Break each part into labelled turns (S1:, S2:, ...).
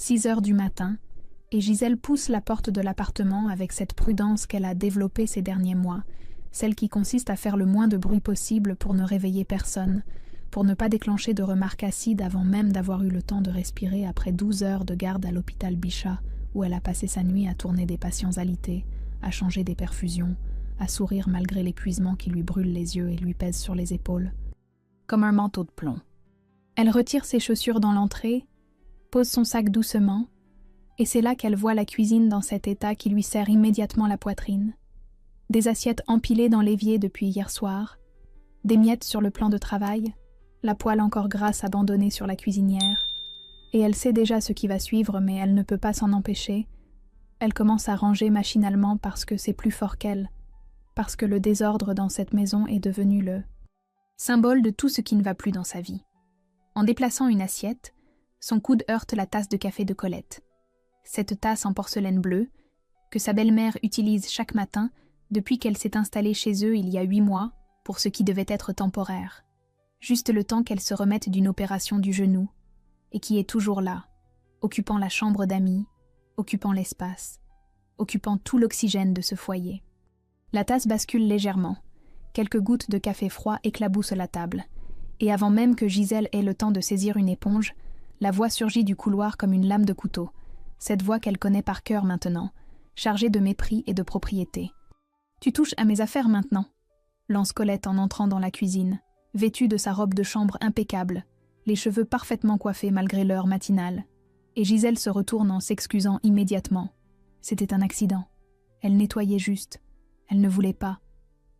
S1: 6 heures du matin, et Gisèle pousse la porte de l'appartement avec cette prudence qu'elle a développée ces derniers mois, celle qui consiste à faire le moins de bruit possible pour ne réveiller personne, pour ne pas déclencher de remarques acides avant même d'avoir eu le temps de respirer après 12 heures de garde à l'hôpital Bichat, où elle a passé sa nuit à tourner des patients alités, à changer des perfusions, à sourire malgré l'épuisement qui lui brûle les yeux et lui pèse sur les épaules, comme un manteau de plomb. Elle retire ses chaussures dans l'entrée, pose son sac doucement, et c'est là qu'elle voit la cuisine dans cet état qui lui serre immédiatement la poitrine. Des assiettes empilées dans l'évier depuis hier soir, des miettes sur le plan de travail, la poêle encore grasse abandonnée sur la cuisinière, et elle sait déjà ce qui va suivre, mais elle ne peut pas s'en empêcher. Elle commence à ranger machinalement parce que c'est plus fort qu'elle, parce que le désordre dans cette maison est devenu le symbole de tout ce qui ne va plus dans sa vie. En déplaçant une assiette, son coude heurte la tasse de café de Colette. Cette tasse en porcelaine bleue, que sa belle-mère utilise chaque matin depuis qu'elle s'est installée chez eux il y a 8 mois, pour ce qui devait être temporaire. Juste le temps qu'elle se remette d'une opération du genou, et qui est toujours là, occupant la chambre d'amis, occupant l'espace, occupant tout l'oxygène de ce foyer. La tasse bascule légèrement, quelques gouttes de café froid éclaboussent la table, et avant même que Gisèle ait le temps de saisir une éponge, la voix surgit du couloir comme une lame de couteau, cette voix qu'elle connaît par cœur maintenant, chargée de mépris et de propriété. « Tu touches à mes affaires maintenant », lance Colette en entrant dans la cuisine, vêtue de sa robe de chambre impeccable, les cheveux parfaitement coiffés malgré l'heure matinale. Et Gisèle se retourne en s'excusant immédiatement. C'était un accident. Elle nettoyait juste. Elle ne voulait pas.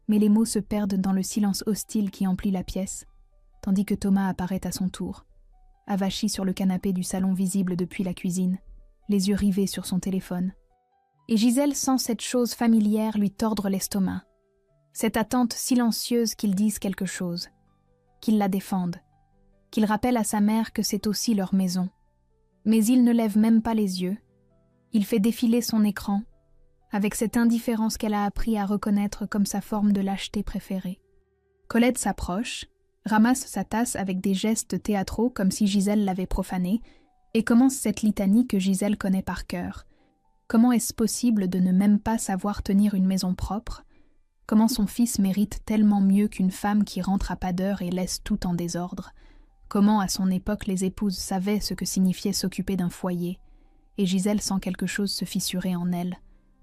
S1: Mais les mots se perdent dans le silence hostile qui emplit la pièce, tandis que Thomas apparaît à son tour, avachi sur le canapé du salon visible depuis la cuisine, les yeux rivés sur son téléphone. Et Gisèle sent cette chose familière lui tordre l'estomac, cette attente silencieuse qu'il dise quelque chose, qu'il la défende, qu'il rappelle à sa mère que c'est aussi leur maison. Mais il ne lève même pas les yeux. Il fait défiler son écran, avec cette indifférence qu'elle a appris à reconnaître comme sa forme de lâcheté préférée. Colette s'approche, ramasse sa tasse avec des gestes théâtraux comme si Gisèle l'avait profanée, et commence cette litanie que Gisèle connaît par cœur. Comment est-ce possible de ne même pas savoir tenir une maison propre? Comment son fils mérite tellement mieux qu'une femme qui rentre à pas d'heure et laisse tout en désordre? Comment, à son époque, les épouses savaient ce que signifiait s'occuper d'un foyer? Et Gisèle sent quelque chose se fissurer en elle.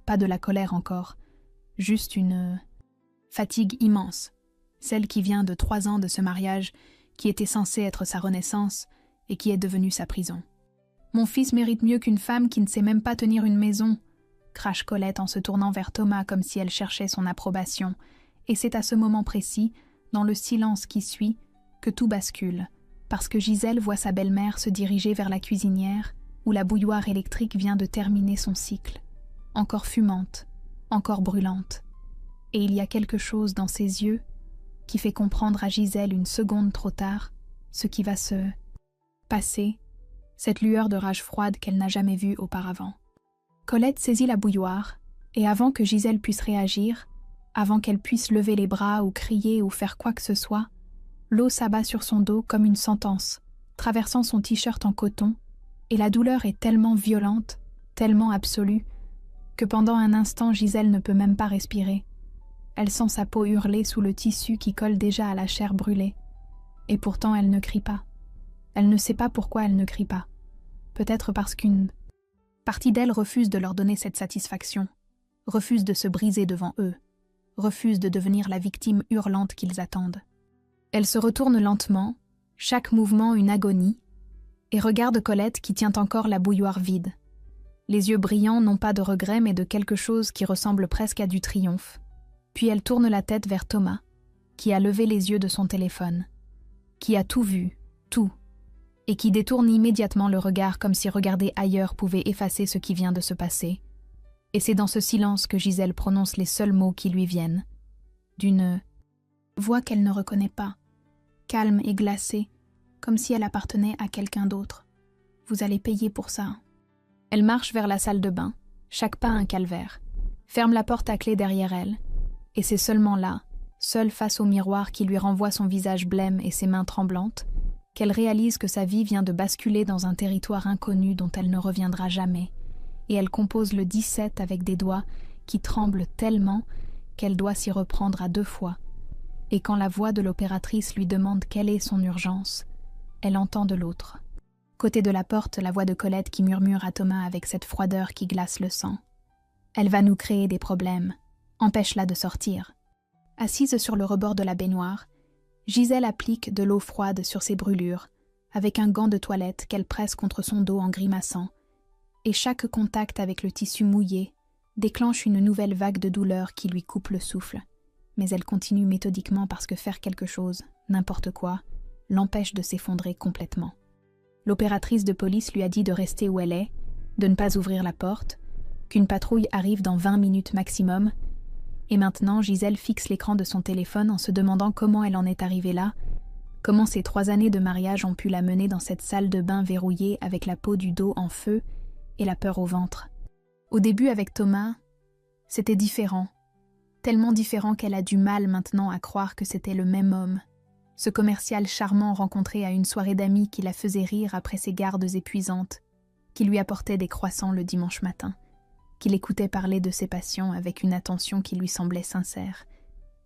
S1: Pas de la colère encore, juste une fatigue immense, celle qui vient de 3 ans de ce mariage qui était censé être sa renaissance et qui est devenu sa prison. « Mon fils mérite mieux qu'une femme qui ne sait même pas tenir une maison », crache Colette en se tournant vers Thomas comme si elle cherchait son approbation, et c'est à ce moment précis, dans le silence qui suit, que tout bascule, parce que Gisèle voit sa belle-mère se diriger vers la cuisinière, où la bouilloire électrique vient de terminer son cycle, encore fumante, encore brûlante. Et il y a quelque chose dans ses yeux qui fait comprendre à Gisèle une seconde trop tard ce qui va se passer, cette lueur de rage froide qu'elle n'a jamais vue auparavant. Colette saisit la bouilloire, et avant que Gisèle puisse réagir, avant qu'elle puisse lever les bras ou crier ou faire quoi que ce soit, l'eau s'abat sur son dos comme une sentence, traversant son t-shirt en coton, et la douleur est tellement violente, tellement absolue, que pendant un instant Gisèle ne peut même pas respirer. Elle sent sa peau hurler sous le tissu qui colle déjà à la chair brûlée. Et pourtant elle ne crie pas. Elle ne sait pas pourquoi elle ne crie pas. Peut-être parce qu'une partie d'elle refuse de leur donner cette satisfaction, refuse de se briser devant eux, refuse de devenir la victime hurlante qu'ils attendent. Elle se retourne lentement, chaque mouvement une agonie, et regarde Colette qui tient encore la bouilloire vide. Les yeux brillants non pas de regret mais de quelque chose qui ressemble presque à du triomphe. Puis elle tourne la tête vers Thomas, qui a levé les yeux de son téléphone, qui a tout vu, tout, et qui détourne immédiatement le regard comme si regarder ailleurs pouvait effacer ce qui vient de se passer. Et c'est dans ce silence que Gisèle prononce les seuls mots qui lui viennent, d'une voix qu'elle ne reconnaît pas, calme et glacée, comme si elle appartenait à quelqu'un d'autre. « Vous allez payer pour ça. » Elle marche vers la salle de bain, chaque pas un calvaire, ferme la porte à clé derrière elle, et c'est seulement là, seule face au miroir qui lui renvoie son visage blême et ses mains tremblantes, qu'elle réalise que sa vie vient de basculer dans un territoire inconnu dont elle ne reviendra jamais, et elle compose le 17 avec des doigts qui tremblent tellement qu'elle doit s'y reprendre à 2 fois. Et quand la voix de l'opératrice lui demande quelle est son urgence, elle entend de l'autre. Côté de la porte, la voix de Colette qui murmure à Thomas avec cette froideur qui glace le sang. « Elle va nous créer des problèmes. Empêche-la de sortir. » Assise sur le rebord de la baignoire, Gisèle applique de l'eau froide sur ses brûlures, avec un gant de toilette qu'elle presse contre son dos en grimaçant, et chaque contact avec le tissu mouillé déclenche une nouvelle vague de douleur qui lui coupe le souffle. Mais elle continue méthodiquement parce que faire quelque chose, n'importe quoi, l'empêche de s'effondrer complètement. L'opératrice de police lui a dit de rester où elle est, de ne pas ouvrir la porte, qu'une patrouille arrive dans 20 minutes maximum. Et maintenant, Gisèle fixe l'écran de son téléphone en se demandant comment elle en est arrivée là, comment ces 3 années de mariage ont pu la mener dans cette salle de bain verrouillée avec la peau du dos en feu et la peur au ventre. Au début avec Thomas, c'était différent, tellement différent qu'elle a du mal maintenant à croire que c'était le même homme, ce commercial charmant rencontré à une soirée d'amis qui la faisait rire après ses gardes épuisantes, qui lui apportait des croissants le dimanche matin, qui l'écoutait parler de ses passions avec une attention qui lui semblait sincère,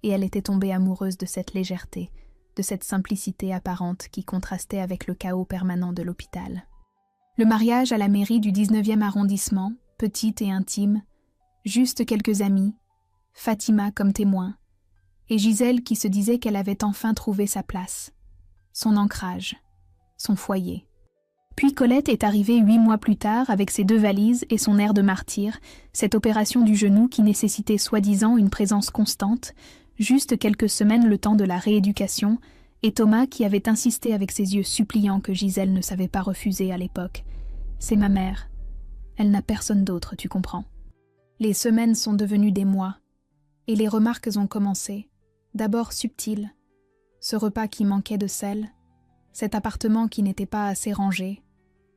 S1: et elle était tombée amoureuse de cette légèreté, de cette simplicité apparente qui contrastait avec le chaos permanent de l'hôpital. Le mariage à la mairie du 19e arrondissement, petite et intime, juste quelques amis, Fatima comme témoin, et Gisèle qui se disait qu'elle avait enfin trouvé sa place, son ancrage, son foyer. Puis Colette est arrivée 8 mois plus tard avec ses 2 valises et son air de martyr, cette opération du genou qui nécessitait soi-disant une présence constante, juste quelques semaines le temps de la rééducation, et Thomas qui avait insisté avec ses yeux suppliants que Gisèle ne savait pas refuser à l'époque. « C'est ma mère. Elle n'a personne d'autre, tu comprends. » Les semaines sont devenues des mois, et les remarques ont commencé, d'abord subtiles. Ce repas qui manquait de sel, cet appartement qui n'était pas assez rangé,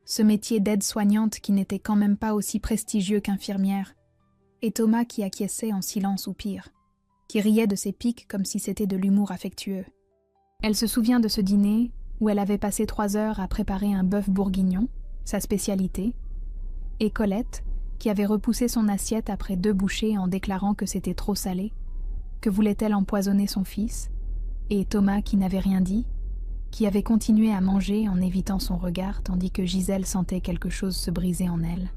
S1: ce métier d'aide-soignante qui n'était quand même pas aussi prestigieux qu'infirmière, et Thomas qui acquiesçait en silence ou pire, qui riait de ses piques comme si c'était de l'humour affectueux. Elle se souvient de ce dîner où elle avait passé 3 heures à préparer un bœuf bourguignon, sa spécialité, et Colette, qui avait repoussé son assiette après 2 bouchées en déclarant que c'était trop salé, que voulait-elle empoisonner son fils, et Thomas qui n'avait rien dit, qui avait continué à manger en évitant son regard tandis que Gisèle sentait quelque chose se briser en elle,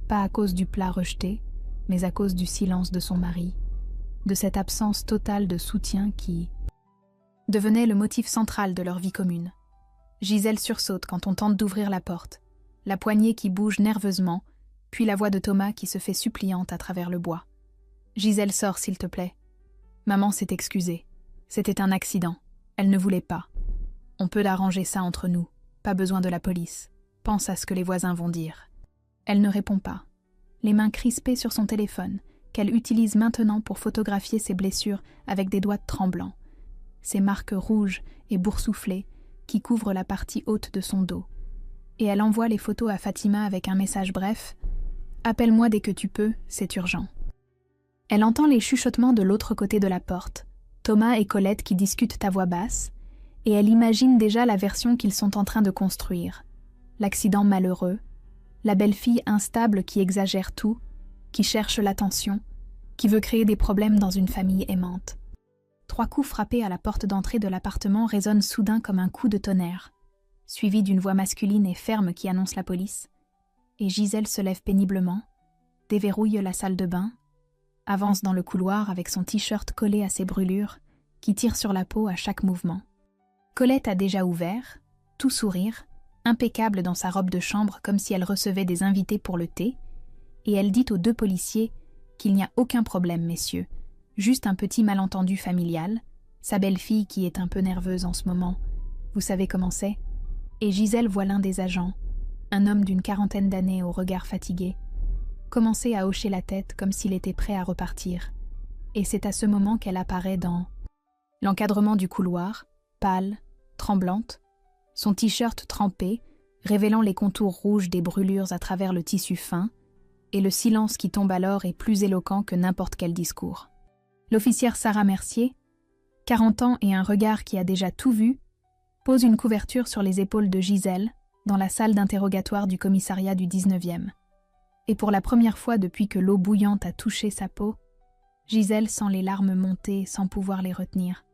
S1: pas à cause du plat rejeté, mais à cause du silence de son mari, de cette absence totale de soutien qui devenait le motif central de leur vie commune. Gisèle sursaute quand on tente d'ouvrir la porte, la poignée qui bouge nerveusement, puis la voix de Thomas qui se fait suppliante à travers le bois. « Gisèle, sors, s'il te plaît. » Maman s'est excusée. C'était un accident. Elle ne voulait pas. On peut arranger ça entre nous. Pas besoin de la police. Pense à ce que les voisins vont dire. Elle ne répond pas. Les mains crispées sur son téléphone, qu'elle utilise maintenant pour photographier ses blessures avec des doigts tremblants. Ces marques rouges et boursouflées qui couvrent la partie haute de son dos. Et elle envoie les photos à Fatima avec un message bref. « Appelle-moi dès que tu peux, c'est urgent. » Elle entend les chuchotements de l'autre côté de la porte, Thomas et Colette qui discutent à voix basse, et elle imagine déjà la version qu'ils sont en train de construire. L'accident malheureux, la belle-fille instable qui exagère tout, qui cherche l'attention, qui veut créer des problèmes dans une famille aimante. 3 coups frappés à la porte d'entrée de l'appartement résonnent soudain comme un coup de tonnerre, suivi d'une voix masculine et ferme qui annonce la police. Et Gisèle se lève péniblement, déverrouille la salle de bain, avance dans le couloir avec son t-shirt collé à ses brûlures, qui tire sur la peau à chaque mouvement. Colette a déjà ouvert, tout sourire, impeccable dans sa robe de chambre comme si elle recevait des invités pour le thé, et elle dit aux 2 policiers qu'il n'y a aucun problème, messieurs, juste un petit malentendu familial, sa belle-fille qui est un peu nerveuse en ce moment, vous savez comment c'est, et Gisèle voit l'un des agents, un homme d'une 40aine d'années au regard fatigué, commencer à hocher la tête comme s'il était prêt à repartir, et c'est à ce moment qu'elle apparaît dans l'encadrement du couloir, pâle, tremblante, son t-shirt trempé, révélant les contours rouges des brûlures à travers le tissu fin, et le silence qui tombe alors est plus éloquent que n'importe quel discours. L'officière Sarah Mercier, 40 ans et un regard qui a déjà tout vu, pose une couverture sur les épaules de Gisèle, dans la salle d'interrogatoire du commissariat du 19e. Et pour la première fois depuis que l'eau bouillante a touché sa peau, Gisèle sent les larmes monter sans pouvoir les retenir.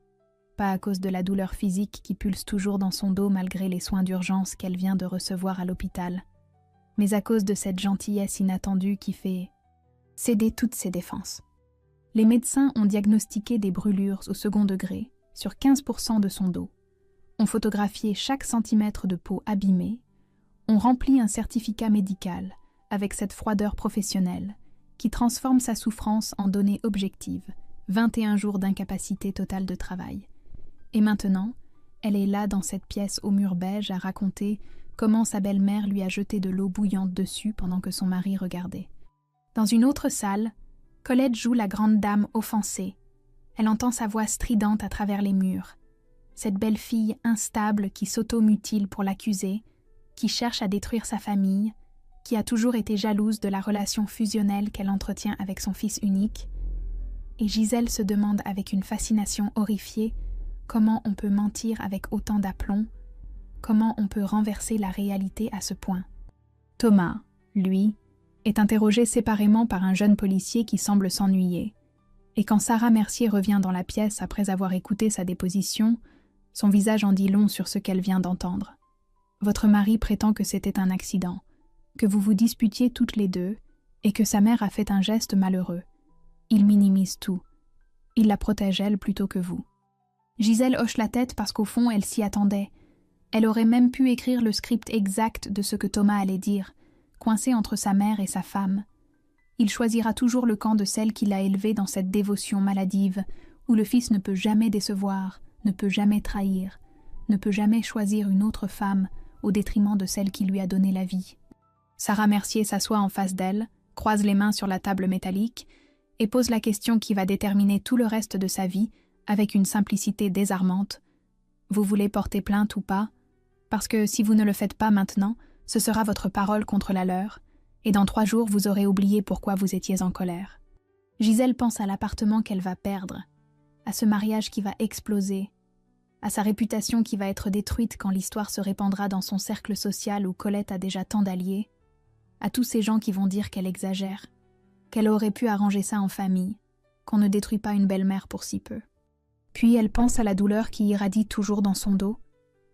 S1: Pas à cause de la douleur physique qui pulse toujours dans son dos malgré les soins d'urgence qu'elle vient de recevoir à l'hôpital, mais à cause de cette gentillesse inattendue qui fait céder toutes ses défenses. Les médecins ont diagnostiqué des brûlures au second degré sur 15% de son dos, ont photographié chaque centimètre de peau abîmée, ont rempli un certificat médical avec cette froideur professionnelle qui transforme sa souffrance en données objectives, 21 jours d'incapacité totale de travail. Et maintenant, elle est là dans cette pièce au mur beige à raconter comment sa belle-mère lui a jeté de l'eau bouillante dessus pendant que son mari regardait. Dans une autre salle, Colette joue la grande dame offensée. Elle entend sa voix stridente à travers les murs. Cette belle fille instable qui s'auto-mutile pour l'accuser, qui cherche à détruire sa famille, qui a toujours été jalouse de la relation fusionnelle qu'elle entretient avec son fils unique. Et Gisèle se demande avec une fascination horrifiée comment on peut mentir avec autant d'aplomb, comment on peut renverser la réalité à ce point. Thomas, lui, est interrogé séparément par un jeune policier qui semble s'ennuyer. Et quand Sarah Mercier revient dans la pièce après avoir écouté sa déposition, son visage en dit long sur ce qu'elle vient d'entendre. Votre mari prétend que c'était un accident, que vous vous disputiez toutes les deux et que sa mère a fait un geste malheureux. Il minimise tout. Il la protège elle plutôt que vous. Gisèle hoche la tête parce qu'au fond, elle s'y attendait. Elle aurait même pu écrire le script exact de ce que Thomas allait dire, coincé entre sa mère et sa femme. Il choisira toujours le camp de celle qui l'a élevé dans cette dévotion maladive, où le fils ne peut jamais décevoir, ne peut jamais trahir, ne peut jamais choisir une autre femme au détriment de celle qui lui a donné la vie. Sarah Mercier s'assoit en face d'elle, croise les mains sur la table métallique et pose la question qui va déterminer tout le reste de sa vie avec une simplicité désarmante. Vous voulez porter plainte ou pas? Parce que si vous ne le faites pas maintenant, ce sera votre parole contre la leur, et dans 3 jours vous aurez oublié pourquoi vous étiez en colère. Gisèle pense à l'appartement qu'elle va perdre, à ce mariage qui va exploser, à sa réputation qui va être détruite quand l'histoire se répandra dans son cercle social où Colette a déjà tant d'alliés, à tous ces gens qui vont dire qu'elle exagère, qu'elle aurait pu arranger ça en famille, qu'on ne détruit pas une belle-mère pour si peu. Puis elle pense à la douleur qui irradie toujours dans son dos,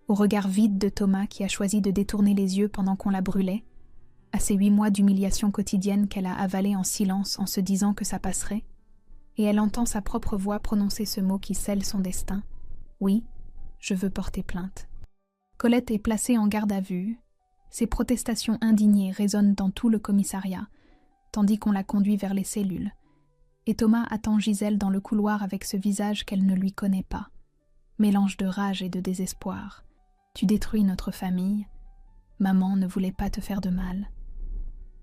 S1: au regard vide de Thomas qui a choisi de détourner les yeux pendant qu'on la brûlait, à ces 8 mois d'humiliation quotidienne qu'elle a avalé en silence en se disant que ça passerait, et elle entend sa propre voix prononcer ce mot qui scelle son destin. Oui, je veux porter plainte. Colette est placée en garde à vue. Ses protestations indignées résonnent dans tout le commissariat, tandis qu'on la conduit vers les cellules. Et Thomas attend Gisèle dans le couloir avec ce visage qu'elle ne lui connaît pas. Mélange de rage et de désespoir. Tu détruis notre famille. Maman ne voulait pas te faire de mal.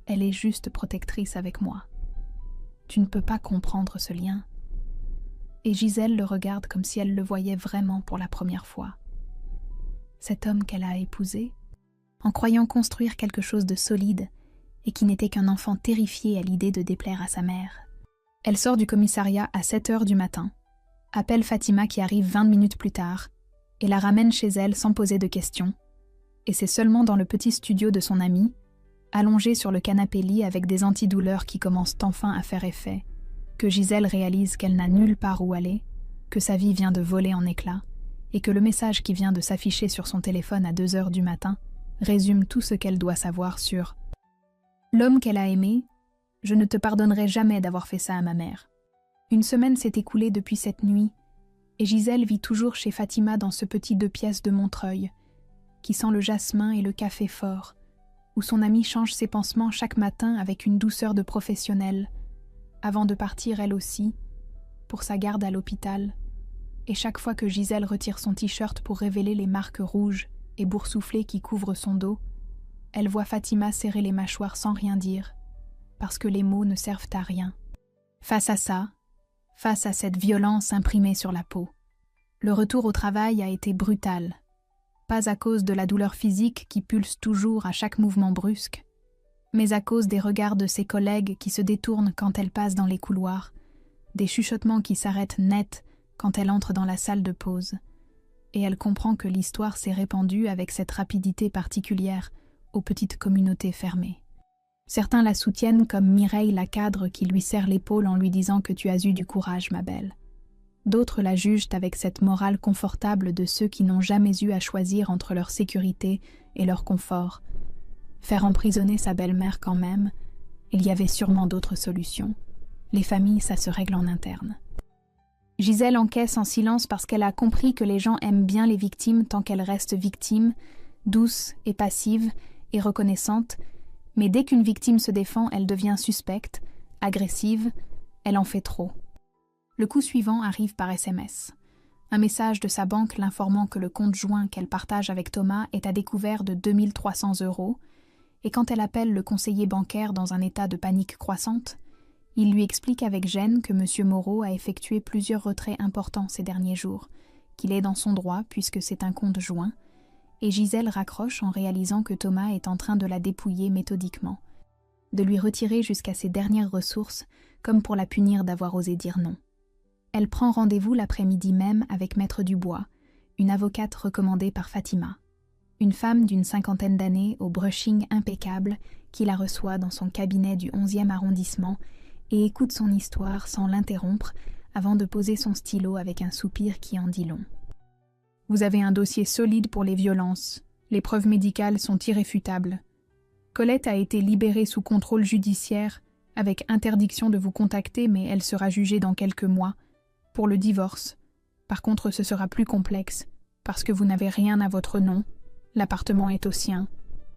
S1: Elle est juste protectrice avec moi. Tu ne peux pas comprendre ce lien. Et Gisèle le regarde comme si elle le voyait vraiment pour la première fois. Cet homme qu'elle a épousé, en croyant construire quelque chose de solide et qui n'était qu'un enfant terrifié à l'idée de déplaire à sa mère. Elle sort du commissariat à 7h du matin, appelle Fatima qui arrive 20 minutes plus tard et la ramène chez elle sans poser de questions. Et c'est seulement dans le petit studio de son amie, allongée sur le canapé-lit avec des antidouleurs qui commencent enfin à faire effet, que Gisèle réalise qu'elle n'a nulle part où aller, que sa vie vient de voler en éclats et que le message qui vient de s'afficher sur son téléphone à 2h du matin résume tout ce qu'elle doit savoir sur l'homme qu'elle a aimé. Je ne te pardonnerai jamais d'avoir fait ça à ma mère. Une semaine s'est écoulée depuis cette nuit, et Gisèle vit toujours chez Fatima dans ce petit 2 pièces de Montreuil, qui sent le jasmin et le café fort, où son amie change ses pansements chaque matin avec une douceur de professionnelle, avant de partir elle aussi, pour sa garde à l'hôpital, et chaque fois que Gisèle retire son t-shirt pour révéler les marques rouges et boursouflées qui couvrent son dos, elle voit Fatima serrer les mâchoires sans rien dire, parce que les mots ne servent à rien. Face à ça, face à cette violence imprimée sur la peau, le retour au travail a été brutal, pas à cause de la douleur physique qui pulse toujours à chaque mouvement brusque, mais à cause des regards de ses collègues qui se détournent quand elle passe dans les couloirs, des chuchotements qui s'arrêtent net quand elle entre dans la salle de pause, et elle comprend que l'histoire s'est répandue avec cette rapidité particulière aux petites communautés fermées. Certains la soutiennent comme Mireille la cadre qui lui serre l'épaule en lui disant que tu as eu du courage, ma belle. D'autres la jugent avec cette morale confortable de ceux qui n'ont jamais eu à choisir entre leur sécurité et leur confort. Faire emprisonner sa belle-mère quand même, il y avait sûrement d'autres solutions. Les familles, ça se règle en interne. Gisèle encaisse en silence parce qu'elle a compris que les gens aiment bien les victimes tant qu'elles restent victimes, douces et passives et reconnaissantes, mais dès qu'une victime se défend, elle devient suspecte, agressive, elle en fait trop. Le coup suivant arrive par SMS. Un message de sa banque l'informant que le compte joint qu'elle partage avec Thomas est à découvert de 2 300 €, et quand elle appelle le conseiller bancaire dans un état de panique croissante, il lui explique avec gêne que M. Moreau a effectué plusieurs retraits importants ces derniers jours, qu'il est dans son droit puisque c'est un compte joint, et Gisèle raccroche en réalisant que Thomas est en train de la dépouiller méthodiquement, de lui retirer jusqu'à ses dernières ressources, comme pour la punir d'avoir osé dire non. Elle prend rendez-vous l'après-midi même avec Maître Dubois, une avocate recommandée par Fatima, une femme d'une 50aine d'années au brushing impeccable qui la reçoit dans son cabinet du 11e arrondissement et écoute son histoire sans l'interrompre avant de poser son stylo avec un soupir qui en dit long. Vous avez un dossier solide pour les violences. Les preuves médicales sont irréfutables. Colette a été libérée sous contrôle judiciaire, avec interdiction de vous contacter, mais elle sera jugée dans quelques mois, pour le divorce. Par contre, ce sera plus complexe, parce que vous n'avez rien à votre nom, l'appartement est au sien,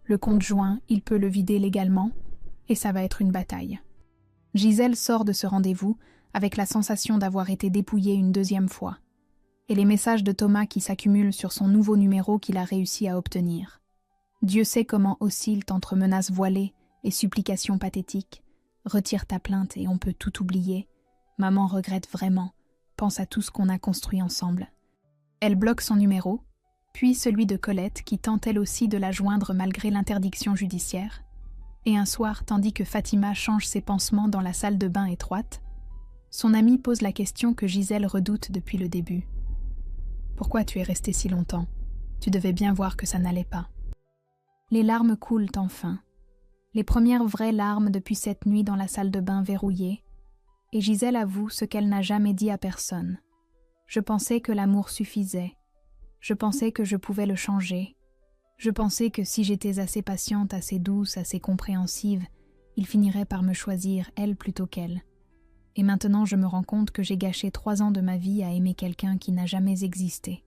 S1: le compte joint, il peut le vider légalement, et ça va être une bataille. Gisèle sort de ce rendez-vous avec la sensation d'avoir été dépouillée une deuxième fois, et les messages de Thomas qui s'accumulent sur son nouveau numéro qu'il a réussi à obtenir. Dieu sait comment oscillent entre menaces voilées et supplications pathétiques. Retire ta plainte et on peut tout oublier. Maman regrette vraiment. Pense à tout ce qu'on a construit ensemble. Elle bloque son numéro, puis celui de Colette qui tente elle aussi de la joindre malgré l'interdiction judiciaire. Et un soir, tandis que Fatima change ses pansements dans la salle de bain étroite, son amie pose la question que Gisèle redoute depuis le début. Pourquoi tu es restée si longtemps? Tu devais bien voir que ça n'allait pas. Les larmes coulent enfin. Les premières vraies larmes depuis cette nuit dans la salle de bain verrouillée, et Gisèle avoue ce qu'elle n'a jamais dit à personne. Je pensais que l'amour suffisait. Je pensais que je pouvais le changer. Je pensais que si j'étais assez patiente, assez douce, assez compréhensive, il finirait par me choisir, elle plutôt qu'elle. Et maintenant je me rends compte que j'ai gâché 3 ans de ma vie à aimer quelqu'un qui n'a jamais existé.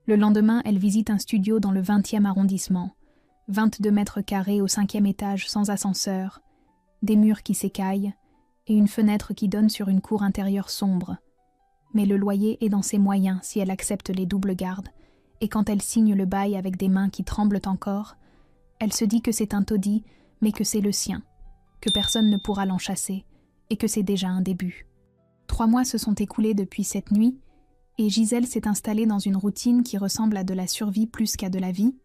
S1: Le lendemain, elle visite un studio dans le 20e arrondissement. 22 mètres carrés au 5e étage sans ascenseur, des murs qui s'écaillent et une fenêtre qui donne sur une cour intérieure sombre. Mais le loyer est dans ses moyens si elle accepte les doubles gardes, et quand elle signe le bail avec des mains qui tremblent encore, elle se dit que c'est un taudis, mais que c'est le sien, que personne ne pourra l'en chasser, et que c'est déjà un début. 3 mois se sont écoulés depuis cette nuit, et Gisèle s'est installée dans une routine qui ressemble à de la survie plus qu'à de la vie.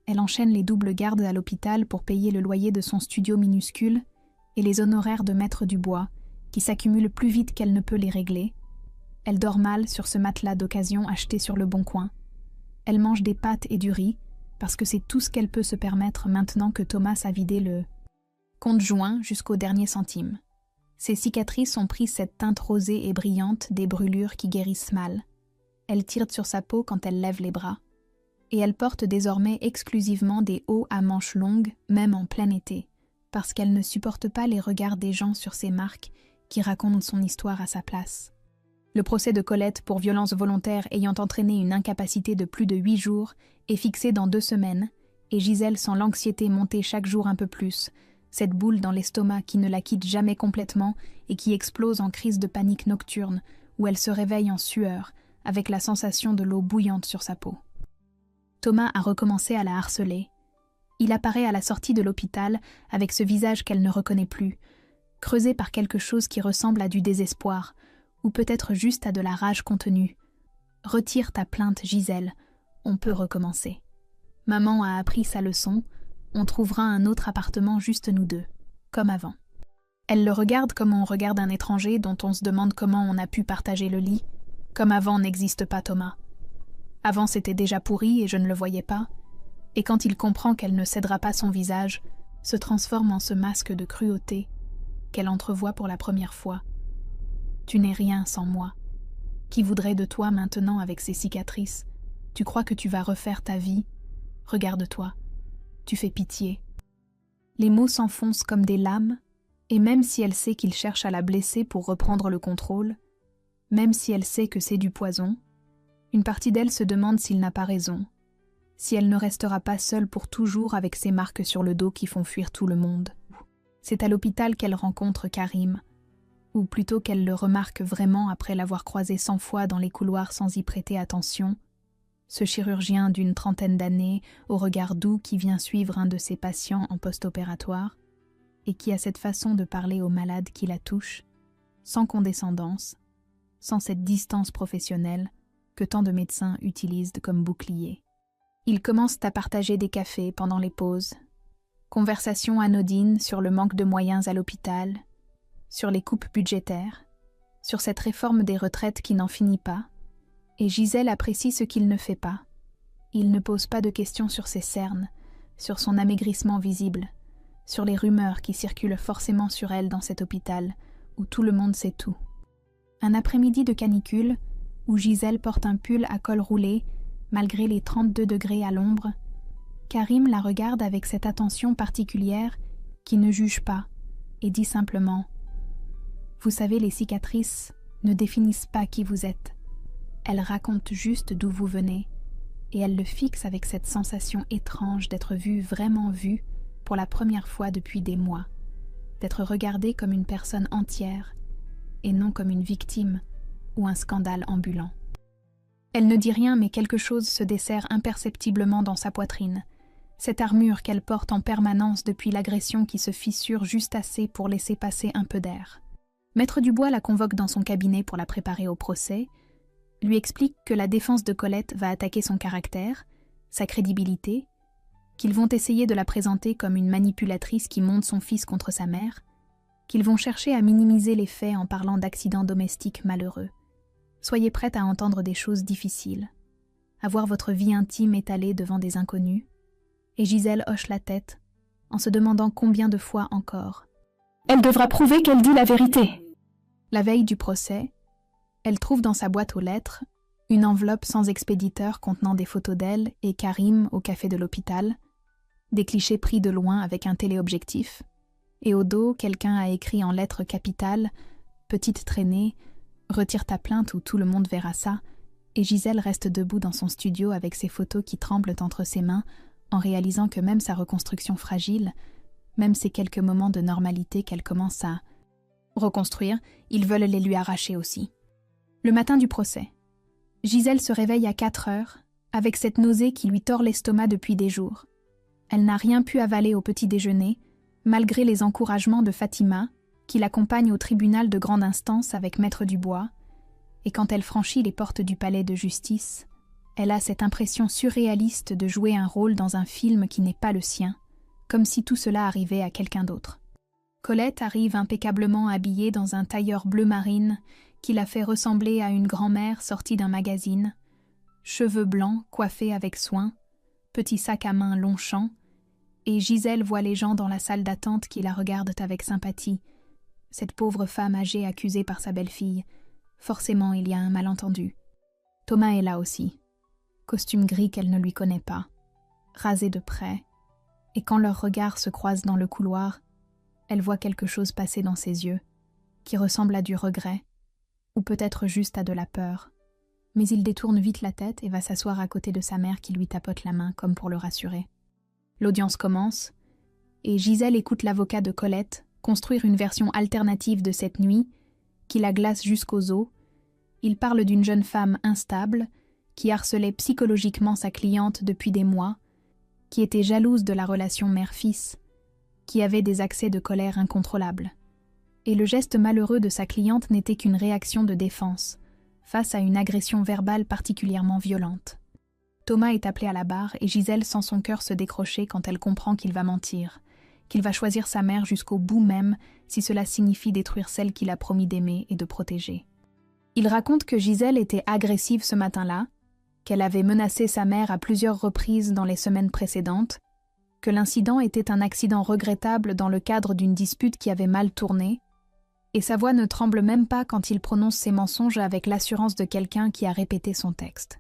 S1: Elle enchaîne les doubles gardes à l'hôpital pour payer le loyer de son studio minuscule et les honoraires de Maître Dubois, qui s'accumulent plus vite qu'elle ne peut les régler. Elle dort mal sur ce matelas d'occasion acheté sur le Bon Coin. Elle mange des pâtes et du riz, parce que c'est tout ce qu'elle peut se permettre maintenant que Thomas a vidé le compte joint jusqu'au dernier centime. Ses cicatrices ont pris cette teinte rosée et brillante des brûlures qui guérissent mal. Elle tire sur sa peau quand elle lève les bras. Et elle porte désormais exclusivement des hauts à manches longues, même en plein été, parce qu'elle ne supporte pas les regards des gens sur ses marques qui racontent son histoire à sa place. Le procès de Colette pour violence volontaire ayant entraîné une incapacité de plus de 8 jours est fixé dans 2 semaines, et Gisèle sent l'anxiété monter chaque jour un peu plus, cette boule dans l'estomac qui ne la quitte jamais complètement et qui explose en crise de panique nocturne, où elle se réveille en sueur, avec la sensation de l'eau bouillante sur sa peau. Thomas a recommencé à la harceler. Il apparaît à la sortie de l'hôpital avec ce visage qu'elle ne reconnaît plus, creusé par quelque chose qui ressemble à du désespoir, ou peut-être juste à de la rage contenue. « Retire ta plainte, Gisèle, on peut recommencer. Maman a appris sa leçon, on trouvera un autre appartement juste nous deux, comme avant. » Elle le regarde comme on regarde un étranger dont on se demande comment on a pu partager le lit. Comme avant n'existe pas Thomas. Avant c'était déjà pourri et je ne le voyais pas, et quand il comprend qu'elle ne cédera pas son visage, se transforme en ce masque de cruauté qu'elle entrevoit pour la première fois. Tu n'es rien sans moi. Qui voudrait de toi maintenant avec ces cicatrices? Tu crois que tu vas refaire ta vie? Regarde-toi. Tu fais pitié. Les mots s'enfoncent comme des lames, et même si elle sait qu'il cherche à la blesser pour reprendre le contrôle, même si elle sait que c'est du poison, une partie d'elle se demande s'il n'a pas raison, si elle ne restera pas seule pour toujours avec ces marques sur le dos qui font fuir tout le monde. C'est à l'hôpital qu'elle rencontre Karim, ou plutôt qu'elle le remarque vraiment après l'avoir croisé 100 fois dans les couloirs sans y prêter attention, ce chirurgien d'une trentaine d'années, au regard doux qui vient suivre un de ses patients en post-opératoire, et qui a cette façon de parler aux malades qui la touchent, sans condescendance, sans cette distance professionnelle que tant de médecins utilisent comme bouclier. Ils commencent à partager des cafés pendant les pauses, conversations anodines sur le manque de moyens à l'hôpital, sur les coupes budgétaires, sur cette réforme des retraites qui n'en finit pas, et Gisèle apprécie ce qu'il ne fait pas. Il ne pose pas de questions sur ses cernes, sur son amaigrissement visible, sur les rumeurs qui circulent forcément sur elle dans cet hôpital, où tout le monde sait tout. Un après-midi de canicule, où Gisèle porte un pull à col roulé, malgré les 32 degrés à l'ombre, Karim la regarde avec cette attention particulière qui ne juge pas et dit simplement « Vous savez, les cicatrices ne définissent pas qui vous êtes. Elles racontent juste d'où vous venez. » Et elle le fixe avec cette sensation étrange d'être vraiment vue pour la première fois depuis des mois, d'être regardée comme une personne entière et non comme une victime ou un scandale ambulant. Elle ne dit rien, mais quelque chose se desserre imperceptiblement dans sa poitrine, cette armure qu'elle porte en permanence depuis l'agression qui se fissure juste assez pour laisser passer un peu d'air. Maître Dubois la convoque dans son cabinet pour la préparer au procès, lui explique que la défense de Colette va attaquer son caractère, sa crédibilité, qu'ils vont essayer de la présenter comme une manipulatrice qui monte son fils contre sa mère, qu'ils vont chercher à minimiser les faits en parlant d'accidents domestiques malheureux. Soyez prête à entendre des choses difficiles, à voir votre vie intime étalée devant des inconnus. Et Gisèle hoche la tête, en se demandant combien de fois encore. Elle devra prouver qu'elle dit la vérité. La veille du procès, elle trouve dans sa boîte aux lettres une enveloppe sans expéditeur contenant des photos d'elle et Karim au café de l'hôpital, des clichés pris de loin avec un téléobjectif, et au dos, quelqu'un a écrit en lettres capitales « Petite traînée, retire ta plainte ou tout le monde verra ça », et Gisèle reste debout dans son studio avec ses photos qui tremblent entre ses mains, en réalisant que même sa reconstruction fragile, même ces quelques moments de normalité qu'elle commence à reconstruire, ils veulent les lui arracher aussi. Le matin du procès, Gisèle se réveille à 4 heures, avec cette nausée qui lui tord l'estomac depuis des jours. Elle n'a rien pu avaler au petit déjeuner, malgré les encouragements de Fatima, qui l'accompagne au tribunal de grande instance avec Maître Dubois, et quand elle franchit les portes du palais de justice, elle a cette impression surréaliste de jouer un rôle dans un film qui n'est pas le sien, comme si tout cela arrivait à quelqu'un d'autre. Colette arrive impeccablement habillée dans un tailleur bleu marine qui la fait ressembler à une grand-mère sortie d'un magazine, cheveux blancs coiffés avec soin, petit sac à main Longchamp, et Gisèle voit les gens dans la salle d'attente qui la regardent avec sympathie. Cette pauvre femme âgée accusée par sa belle-fille. Forcément, il y a un malentendu. Thomas est là aussi. Costume gris qu'elle ne lui connaît pas, rasé de près, et quand leurs regards se croisent dans le couloir, elle voit quelque chose passer dans ses yeux, qui ressemble à du regret, ou peut-être juste à de la peur. Mais il détourne vite la tête et va s'asseoir à côté de sa mère qui lui tapote la main comme pour le rassurer. L'audience commence, et Gisèle écoute l'avocat de Colette construire une version alternative de cette nuit, qui la glace jusqu'aux os. Il parle d'une jeune femme instable, qui harcelait psychologiquement sa cliente depuis des mois, qui était jalouse de la relation mère-fils, qui avait des accès de colère incontrôlables. Et le geste malheureux de sa cliente n'était qu'une réaction de défense, face à une agression verbale particulièrement violente. Thomas est appelé à la barre et Gisèle sent son cœur se décrocher quand elle comprend qu'il va mentir, qu'il va choisir sa mère jusqu'au bout même si cela signifie détruire celle qu'il a promis d'aimer et de protéger. Il raconte que Gisèle était agressive ce matin-là, qu'elle avait menacé sa mère à plusieurs reprises dans les semaines précédentes, que l'incident était un accident regrettable dans le cadre d'une dispute qui avait mal tourné, et sa voix ne tremble même pas quand il prononce ses mensonges avec l'assurance de quelqu'un qui a répété son texte.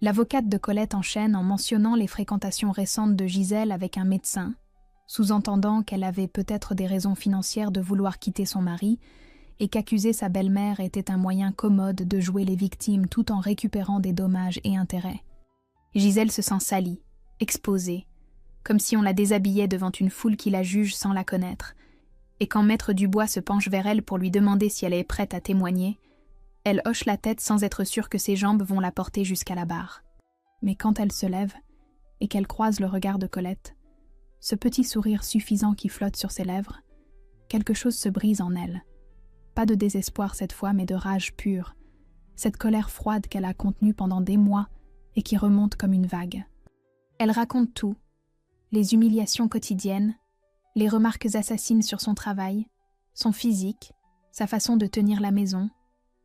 S1: L'avocate de Colette enchaîne en mentionnant les fréquentations récentes de Gisèle avec un médecin, sous-entendant qu'elle avait peut-être des raisons financières de vouloir quitter son mari et qu'accuser sa belle-mère était un moyen commode de jouer les victimes tout en récupérant des dommages et intérêts. Gisèle se sent salie, exposée, comme si on la déshabillait devant une foule qui la juge sans la connaître, et quand Maître Dubois se penche vers elle pour lui demander si elle est prête à témoigner, elle hoche la tête sans être sûre que ses jambes vont la porter jusqu'à la barre. Mais quand elle se lève et qu'elle croise le regard de Colette, ce petit sourire suffisant qui flotte sur ses lèvres, quelque chose se brise en elle. Pas de désespoir cette fois, mais de rage pure, cette colère froide qu'elle a contenue pendant des mois et qui remonte comme une vague. Elle raconte tout, les humiliations quotidiennes, les remarques assassines sur son travail, son physique, sa façon de tenir la maison,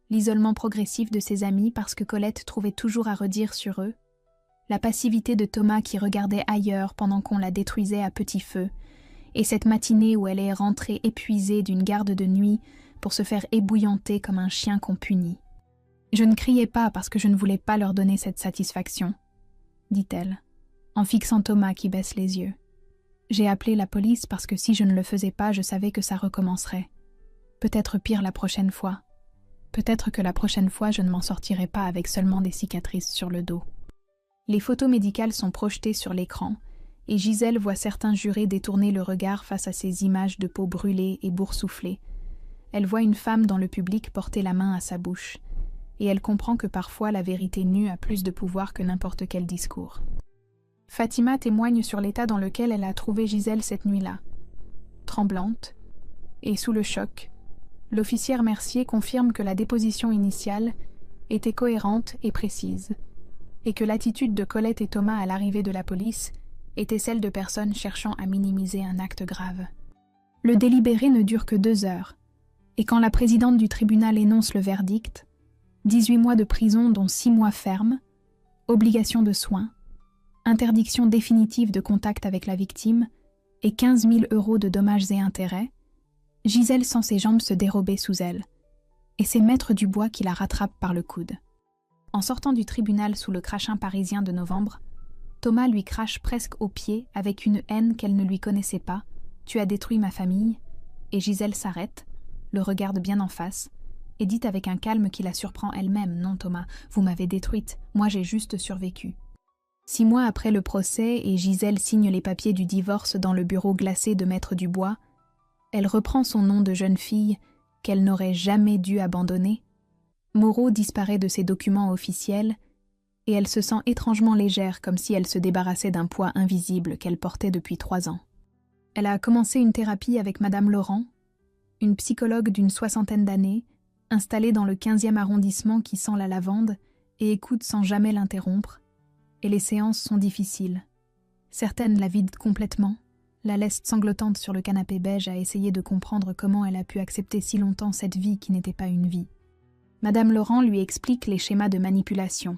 S1: l'isolement progressif de ses amis parce que Colette trouvait toujours à redire sur eux, la passivité de Thomas qui regardait ailleurs pendant qu'on la détruisait à petit feu, et cette matinée où elle est rentrée épuisée d'une garde de nuit pour se faire ébouillanter comme un chien qu'on punit. « Je ne criais pas parce que je ne voulais pas leur donner cette satisfaction, » dit-elle, en fixant Thomas qui baisse les yeux. « J'ai appelé la police parce que si je ne le faisais pas, je savais que ça recommencerait. Peut-être pire la prochaine fois. Peut-être que la prochaine fois, je ne m'en sortirai pas avec seulement des cicatrices sur le dos. » Les photos médicales sont projetées sur l'écran, et Gisèle voit certains jurés détourner le regard face à ces images de peau brûlée et boursouflée. Elle voit une femme dans le public porter la main à sa bouche, et elle comprend que parfois la vérité nue a plus de pouvoir que n'importe quel discours. Fatima témoigne sur l'état dans lequel elle a trouvé Gisèle cette nuit-là. Tremblante, et sous le choc, l'officière Mercier confirme que la déposition initiale était cohérente et précise, et que l'attitude de Colette et Thomas à l'arrivée de la police était celle de personnes cherchant à minimiser un acte grave. Le délibéré ne dure que 2 heures, et quand la présidente du tribunal énonce le verdict, 18 mois de prison dont 6 mois fermes, obligation de soins, interdiction définitive de contact avec la victime et 15 000 € de dommages et intérêts, Gisèle sent ses jambes se dérober sous elle, et c'est Maître Dubois qui la rattrape par le coude. En sortant du tribunal sous le crachin parisien de novembre, Thomas lui crache presque aux pieds avec une haine qu'elle ne lui connaissait pas. « Tu as détruit ma famille » et Gisèle s'arrête, le regarde bien en face, et dit avec un calme qui la surprend elle-même. « Non Thomas, vous m'avez détruite, moi j'ai juste survécu. » 6 mois après le procès et Gisèle signe les papiers du divorce dans le bureau glacé de Maître Dubois, elle reprend son nom de jeune fille qu'elle n'aurait jamais dû abandonner. Moreau disparaît de ses documents officiels et elle se sent étrangement légère comme si elle se débarrassait d'un poids invisible qu'elle portait depuis 3 ans. Elle a commencé une thérapie avec Madame Laurent, une psychologue d'une 60aine d'années, installée dans le 15e arrondissement qui sent la lavande et écoute sans jamais l'interrompre, et les séances sont difficiles. Certaines la vident complètement, la laissent sanglotante sur le canapé beige à essayer de comprendre comment elle a pu accepter si longtemps cette vie qui n'était pas une vie. Madame Laurent lui explique les schémas de manipulation,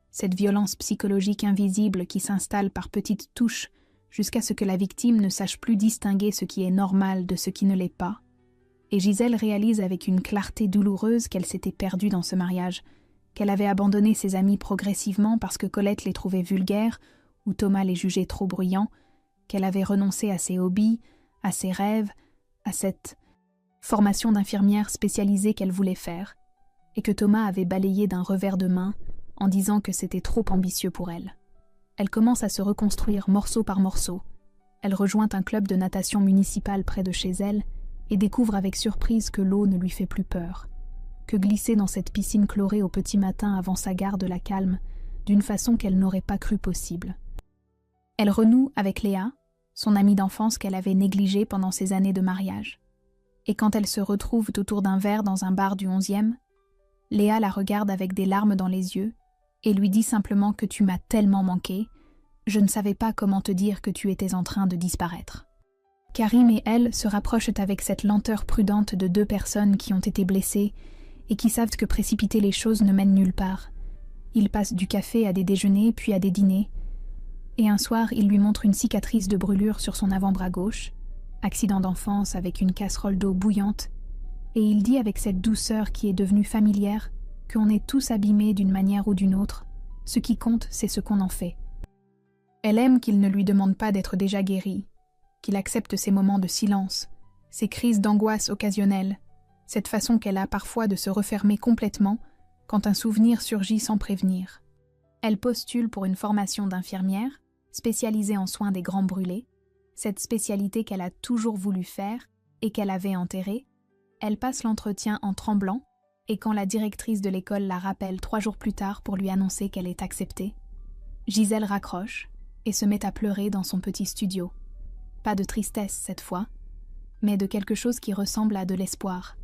S1: cette violence psychologique invisible qui s'installe par petites touches jusqu'à ce que la victime ne sache plus distinguer ce qui est normal de ce qui ne l'est pas. Et Gisèle réalise avec une clarté douloureuse qu'elle s'était perdue dans ce mariage, qu'elle avait abandonné ses amis progressivement parce que Colette les trouvait vulgaires ou Thomas les jugeait trop bruyants, qu'elle avait renoncé à ses hobbies, à ses rêves, à cette formation d'infirmière spécialisée qu'elle voulait faire, et que Thomas avait balayé d'un revers de main en disant que c'était trop ambitieux pour elle. Elle commence à se reconstruire morceau par morceau. Elle rejoint un club de natation municipal près de chez elle et découvre avec surprise que l'eau ne lui fait plus peur, que glisser dans cette piscine chlorée au petit matin avant sa garde la calme d'une façon qu'elle n'aurait pas cru possible. Elle renoue avec Léa, son amie d'enfance qu'elle avait négligée pendant ses années de mariage. Et quand elles se retrouvent autour d'un verre dans un bar du 11e, Léa la regarde avec des larmes dans les yeux et lui dit simplement que tu m'as tellement manqué, je ne savais pas comment te dire que tu étais en train de disparaître. Karim et elle se rapprochent avec cette lenteur prudente de 2 personnes qui ont été blessées et qui savent que précipiter les choses ne mène nulle part. Ils passent du café à des déjeuners puis à des dîners. Et un soir, il lui montre une cicatrice de brûlure sur son avant-bras gauche, accident d'enfance avec une casserole d'eau bouillante, et il dit avec cette douceur qui est devenue familière qu'on est tous abîmés d'une manière ou d'une autre, ce qui compte, c'est ce qu'on en fait. Elle aime qu'il ne lui demande pas d'être déjà guéri, qu'il accepte ses moments de silence, ses crises d'angoisse occasionnelles, cette façon qu'elle a parfois de se refermer complètement quand un souvenir surgit sans prévenir. Elle postule pour une formation d'infirmière, spécialisée en soins des grands brûlés, cette spécialité qu'elle a toujours voulu faire et qu'elle avait enterrée. Elle passe l'entretien en tremblant, et quand la directrice de l'école la rappelle 3 jours plus tard pour lui annoncer qu'elle est acceptée, Gisèle raccroche et se met à pleurer dans son petit studio. Pas de tristesse cette fois, mais de quelque chose qui ressemble à de l'espoir,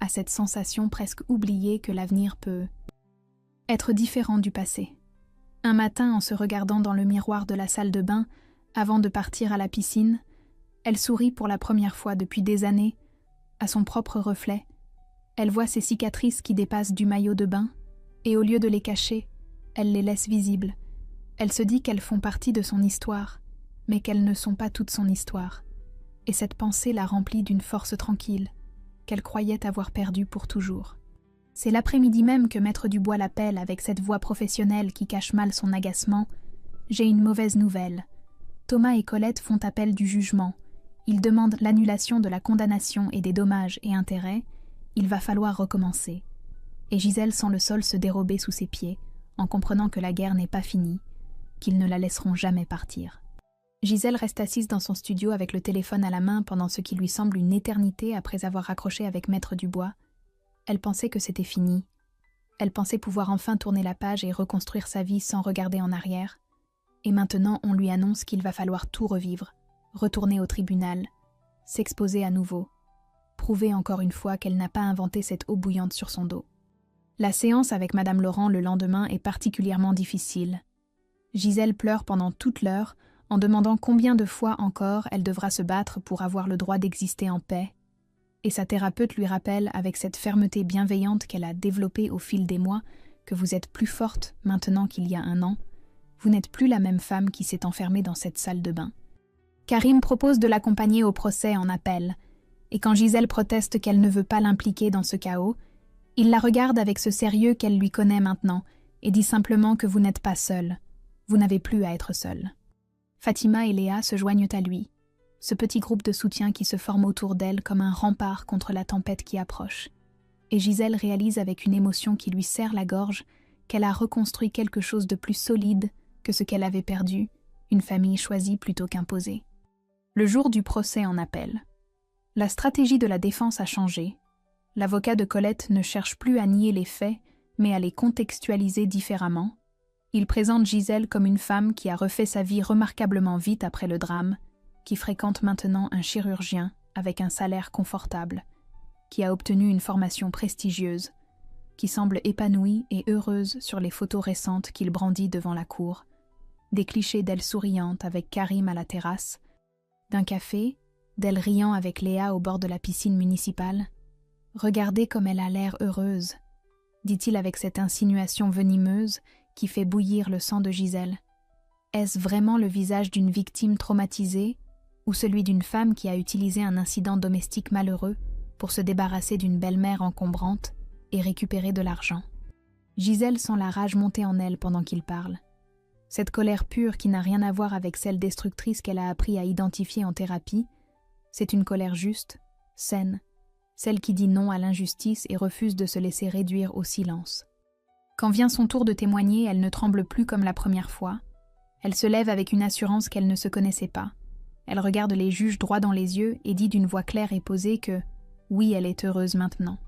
S1: à cette sensation presque oubliée que l'avenir peut être différent du passé. Un matin, en se regardant dans le miroir de la salle de bain, avant de partir à la piscine, elle sourit pour la première fois depuis des années, à son propre reflet. Elle voit ses cicatrices qui dépassent du maillot de bain, et au lieu de les cacher, elle les laisse visibles. Elle se dit qu'elles font partie de son histoire, mais qu'elles ne sont pas toute son histoire. Et cette pensée la remplit d'une force tranquille, qu'elle croyait avoir perdue pour toujours. C'est l'après-midi même que Maître Dubois l'appelle avec cette voix professionnelle qui cache mal son agacement. « J'ai une mauvaise nouvelle. Thomas et Colette font appel du jugement. Ils demandent l'annulation de la condamnation et des dommages et intérêts. Il va falloir recommencer. » Et Gisèle sent le sol se dérober sous ses pieds, en comprenant que la guerre n'est pas finie, qu'ils ne la laisseront jamais partir. Gisèle reste assise dans son studio avec le téléphone à la main pendant ce qui lui semble une éternité après avoir raccroché avec Maître Dubois. Elle pensait que c'était fini. Elle pensait pouvoir enfin tourner la page et reconstruire sa vie sans regarder en arrière. Et maintenant, on lui annonce qu'il va falloir tout revivre, retourner au tribunal, s'exposer à nouveau, prouver encore une fois qu'elle n'a pas inventé cette eau bouillante sur son dos. La séance avec Madame Laurent le lendemain est particulièrement difficile. Gisèle pleure pendant toute l'heure, en demandant combien de fois encore elle devra se battre pour avoir le droit d'exister en paix, et sa thérapeute lui rappelle avec cette fermeté bienveillante qu'elle a développée au fil des mois que vous êtes plus forte maintenant qu'il y a 1 an, vous n'êtes plus la même femme qui s'est enfermée dans cette salle de bain. Karim propose de l'accompagner au procès en appel, et quand Gisèle proteste qu'elle ne veut pas l'impliquer dans ce chaos, il la regarde avec ce sérieux qu'elle lui connaît maintenant et dit simplement que vous n'êtes pas seule, vous n'avez plus à être seule. Fatima et Léa se joignent à lui, ce petit groupe de soutien qui se forme autour d'elle comme un rempart contre la tempête qui approche. Et Gisèle réalise avec une émotion qui lui serre la gorge qu'elle a reconstruit quelque chose de plus solide que ce qu'elle avait perdu, une famille choisie plutôt qu'imposée. Le jour du procès en appel. La stratégie de la défense a changé. L'avocat de Colette ne cherche plus à nier les faits, mais à les contextualiser différemment. Il présente Gisèle comme une femme qui a refait sa vie remarquablement vite après le drame, qui fréquente maintenant un chirurgien avec un salaire confortable, qui a obtenu une formation prestigieuse, qui semble épanouie et heureuse sur les photos récentes qu'il brandit devant la cour, des clichés d'elle souriante avec Karim à la terrasse, d'un café, d'elle riant avec Léa au bord de la piscine municipale. « Regardez comme elle a l'air heureuse », dit-il avec cette insinuation venimeuse qui fait bouillir le sang de Gisèle. Est-ce vraiment le visage d'une victime traumatisée ou celui d'une femme qui a utilisé un incident domestique malheureux pour se débarrasser d'une belle-mère encombrante et récupérer de l'argent? Gisèle sent la rage monter en elle pendant qu'il parle. Cette colère pure qui n'a rien à voir avec celle destructrice qu'elle a appris à identifier en thérapie, c'est une colère juste, saine, celle qui dit non à l'injustice et refuse de se laisser réduire au silence. Quand vient son tour de témoigner, elle ne tremble plus comme la première fois. Elle se lève avec une assurance qu'elle ne se connaissait pas. Elle regarde les juges droit dans les yeux et dit d'une voix claire et posée que, oui, elle est heureuse maintenant,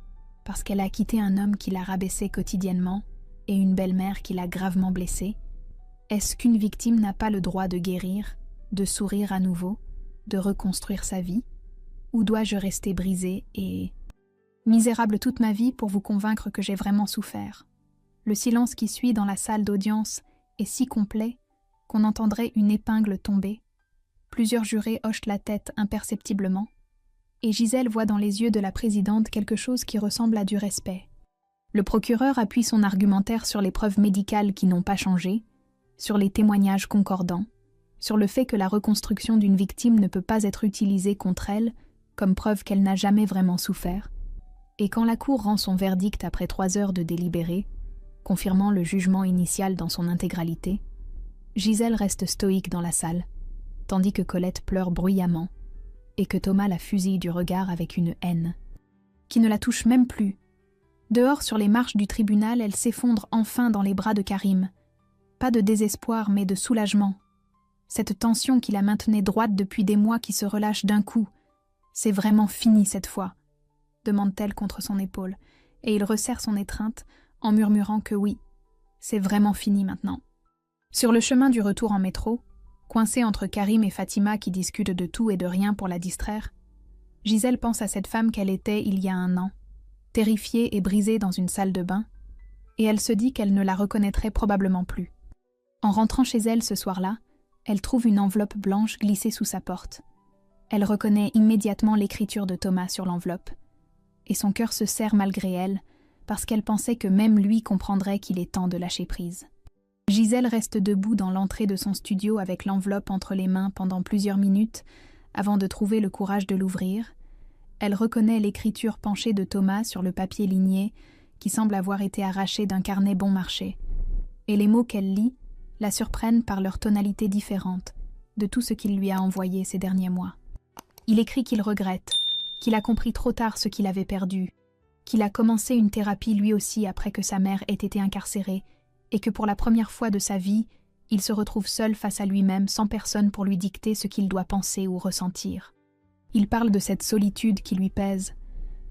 S1: parce qu'elle a quitté un homme qui la rabaissait quotidiennement et une belle-mère qui l'a gravement blessée. Est-ce qu'une victime n'a pas le droit de guérir, de sourire à nouveau, de reconstruire sa vie? Ou dois-je rester brisée et misérable toute ma vie pour vous convaincre que j'ai vraiment souffert? Le silence qui suit dans la salle d'audience est si complet qu'on entendrait une épingle tomber. Plusieurs jurés hochent la tête imperceptiblement, et Gisèle voit dans les yeux de la présidente quelque chose qui ressemble à du respect. Le procureur appuie son argumentaire sur les preuves médicales qui n'ont pas changé, sur les témoignages concordants, sur le fait que la reconstruction d'une victime ne peut pas être utilisée contre elle comme preuve qu'elle n'a jamais vraiment souffert. Et quand la Cour rend son verdict après 3 heures de délibéré, confirmant le jugement initial dans son intégralité, Gisèle reste stoïque dans la salle, tandis que Colette pleure bruyamment et que Thomas la fusille du regard avec une haine qui ne la touche même plus. Dehors sur les marches du tribunal, elle s'effondre enfin dans les bras de Karim. Pas de désespoir, mais de soulagement. Cette tension qui la maintenait droite depuis des mois qui se relâche d'un coup. C'est vraiment fini cette fois, demande-t-elle contre son épaule, et il resserre son étreinte en murmurant que oui, c'est vraiment fini maintenant. Sur le chemin du retour en métro, coincée entre Karim et Fatima qui discutent de tout et de rien pour la distraire, Gisèle pense à cette femme qu'elle était il y a 1 an, terrifiée et brisée dans une salle de bain, et elle se dit qu'elle ne la reconnaîtrait probablement plus. En rentrant chez elle ce soir-là, elle trouve une enveloppe blanche glissée sous sa porte. Elle reconnaît immédiatement l'écriture de Thomas sur l'enveloppe, et son cœur se serre malgré elle, parce qu'elle pensait que même lui comprendrait qu'il est temps de lâcher prise. Gisèle reste debout dans l'entrée de son studio avec l'enveloppe entre les mains pendant plusieurs minutes avant de trouver le courage de l'ouvrir. Elle reconnaît l'écriture penchée de Thomas sur le papier ligné qui semble avoir été arraché d'un carnet bon marché, et les mots qu'elle lit la surprennent par leur tonalité différente de tout ce qu'il lui a envoyé ces derniers mois. Il écrit qu'il regrette, qu'il a compris trop tard ce qu'il avait perdu, qu'il a commencé une thérapie lui aussi après que sa mère ait été incarcérée, et que pour la première fois de sa vie, il se retrouve seul face à lui-même sans personne pour lui dicter ce qu'il doit penser ou ressentir. Il parle de cette solitude qui lui pèse,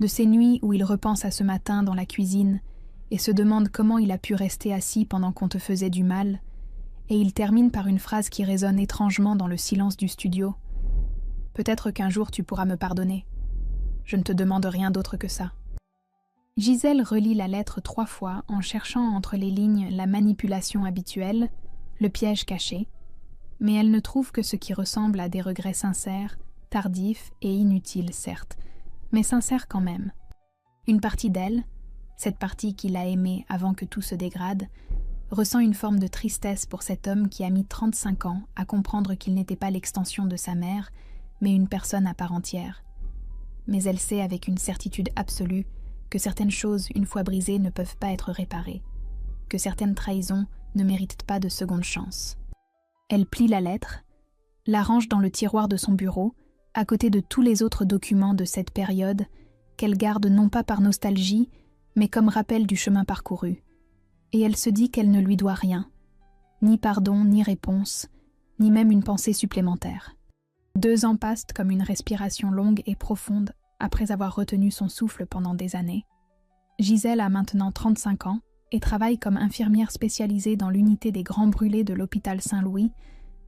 S1: de ces nuits où il repense à ce matin dans la cuisine et se demande comment il a pu rester assis pendant qu'on te faisait du mal, et il termine par une phrase qui résonne étrangement dans le silence du studio. « Peut-être qu'un jour tu pourras me pardonner. Je ne te demande rien d'autre que ça. » Gisèle relit la lettre 3 fois en cherchant entre les lignes la manipulation habituelle, le piège caché, mais elle ne trouve que ce qui ressemble à des regrets sincères, tardifs et inutiles certes, mais sincères quand même. Une partie d'elle, cette partie qu'il a aimée avant que tout se dégrade, ressent une forme de tristesse pour cet homme qui a mis 35 ans à comprendre qu'il n'était pas l'extension de sa mère, mais une personne à part entière. Mais elle sait avec une certitude absolue que certaines choses, une fois brisées, ne peuvent pas être réparées, que certaines trahisons ne méritent pas de seconde chance. Elle plie la lettre, la range dans le tiroir de son bureau, à côté de tous les autres documents de cette période qu'elle garde non pas par nostalgie, mais comme rappel du chemin parcouru. Et elle se dit qu'elle ne lui doit rien, ni pardon, ni réponse, ni même une pensée supplémentaire. 2 ans passent comme une respiration longue et profonde après avoir retenu son souffle pendant des années. Gisèle a maintenant 35 ans et travaille comme infirmière spécialisée dans l'unité des grands brûlés de l'hôpital Saint-Louis.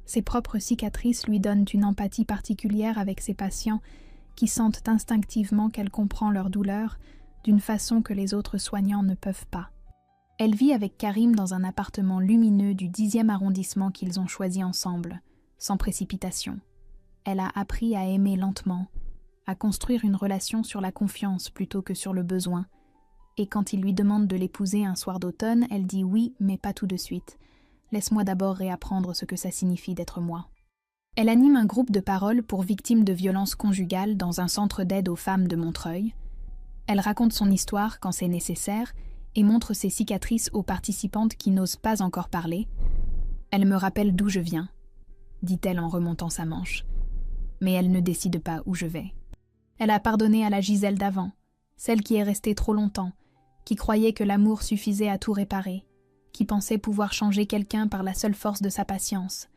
S1: Ses propres cicatrices lui donnent une empathie particulière avec ses patients qui sentent instinctivement qu'elle comprend leur douleur d'une façon que les autres soignants ne peuvent pas. Elle vit avec Karim dans un appartement lumineux du 10e arrondissement qu'ils ont choisi ensemble, sans précipitation. Elle a appris à aimer lentement, à construire une relation sur la confiance plutôt que sur le besoin. Et quand il lui demande de l'épouser un soir d'automne, elle dit oui, mais pas tout de suite. Laisse-moi d'abord réapprendre ce que ça signifie d'être moi. Elle anime un groupe de parole pour victimes de violences conjugales dans un centre d'aide aux femmes de Montreuil. Elle raconte son histoire quand c'est nécessaire et montre ses cicatrices aux participantes qui n'osent pas encore parler. Elle me rappelle d'où je viens, dit-elle en remontant sa manche. Mais elle ne décide pas où je vais. Elle a pardonné à la Gisèle d'avant, celle qui est restée trop longtemps, qui croyait que l'amour suffisait à tout réparer, qui pensait pouvoir changer quelqu'un par la seule force de sa patience.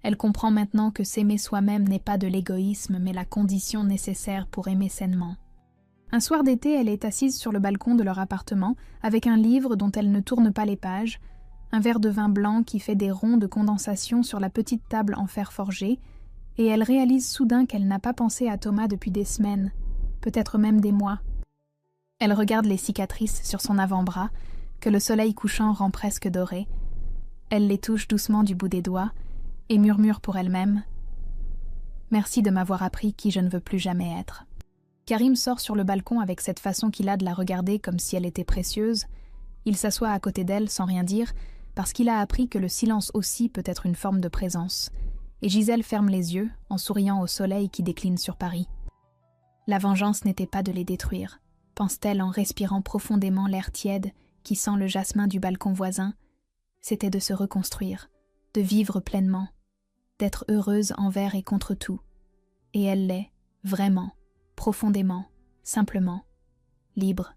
S1: Elle comprend maintenant que s'aimer soi-même n'est pas de l'égoïsme, mais la condition nécessaire pour aimer sainement. Un soir d'été, elle est assise sur le balcon de leur appartement, avec un livre dont elle ne tourne pas les pages, un verre de vin blanc qui fait des ronds de condensation sur la petite table en fer forgé, et elle réalise soudain qu'elle n'a pas pensé à Thomas depuis des semaines, peut-être même des mois. Elle regarde les cicatrices sur son avant-bras, que le soleil couchant rend presque dorées. Elle les touche doucement du bout des doigts, et murmure pour elle-même « Merci de m'avoir appris qui je ne veux plus jamais être ». Karim sort sur le balcon avec cette façon qu'il a de la regarder comme si elle était précieuse, Il s'assoit à côté d'elle sans rien dire, parce qu'il a appris que le silence aussi peut être une forme de présence. Et Gisèle ferme les yeux, en souriant au soleil qui décline sur Paris. La vengeance n'était pas de les détruire, pense-t-elle en respirant profondément l'air tiède qui sent le jasmin du balcon voisin. C'était de se reconstruire, de vivre pleinement, d'être heureuse envers et contre tout. Et elle l'est, vraiment, profondément, simplement, libre.